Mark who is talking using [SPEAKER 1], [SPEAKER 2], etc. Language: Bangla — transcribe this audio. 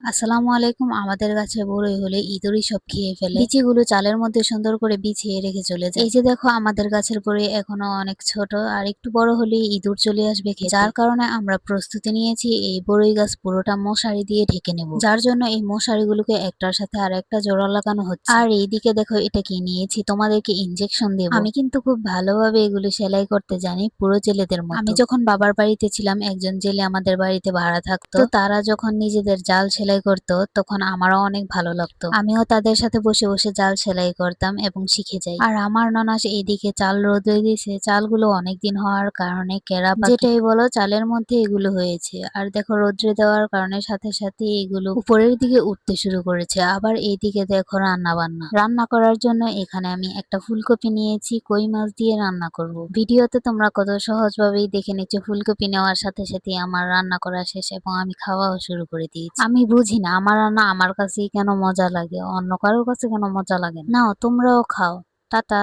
[SPEAKER 1] আসসালামু আলাইকুম। আমাদের গাছে বড়ই হলে ইঁদুরই সব খেয়ে ফেলে। বিচিগুলো চালের মধ্যে সুন্দর করে বিছিয়ে রেখে চলে যায়। এই যে দেখো আমাদের গাছের বড়ই এখনো অনেক ছোট, আর একটু বড় হলেই ইঁদুর চলে আসবে খেতে। যার কারণে আমরা প্রস্তুতি নিয়েছি এই বড়ই গাছ পুরোটা মশারি দিয়ে ঢেকে নেব। যার জন্য এই মশারিগুলোকে একটার সাথে আর একটা জোড়া লাগানো হচ্ছে। আর এইদিকে দেখো এটা কি নিয়েছি, তোমাদেরকে ইনজেকশন দেব। আমি কিন্তু খুব ভালোভাবে এগুলো সেলাই করতে জানি, পুরো জেলেদের মতো। আমি যখন বাবার বাড়িতে ছিলাম, একজন জেলে আমাদের বাড়িতে ভাড়া থাকতো। তো তারা যখন নিজেদের জাল সেলাই করতো তখন আমারও অনেক ভালো লাগতো। আমিও তাদের সাথে বসে বসে জাল সেলাই করতাম এবং শিখে যাই। আর আমার ননাস এইদিকে চাল রোদে দিয়েছে, চালগুলো অনেকদিন হওয়ার কারণে কেরা পাখি যেটাই বলো চালের মধ্যে এগুলো হয়েছে। আর দেখো রোদ্রে দেওয়ার কারণে সাথে সাথে এগুলো উপরের দিকে উঠতে শুরু করেছে। আবার এইদিকে দেখো রান্না করার জন্য এখানে আমি একটা ফুলকপি নিয়েছি, কই মাছ দিয়ে রান্না করব। ভিডিওতে তোমরা কত সহজভাবেই দেখে নিচ্ছ। ফুলকপি নেওয়ার সাথে সাথে আমার রান্না করা শেষ এবং আমি খাওয়াও শুরু করে দিয়েছি। আমি বুঝি না আমার রান্না আমার কাছেই কেন মজা লাগে, অন্য কারোর কাছে কেন মজা লাগে না। নাও তোমরাও খাও। টাটা।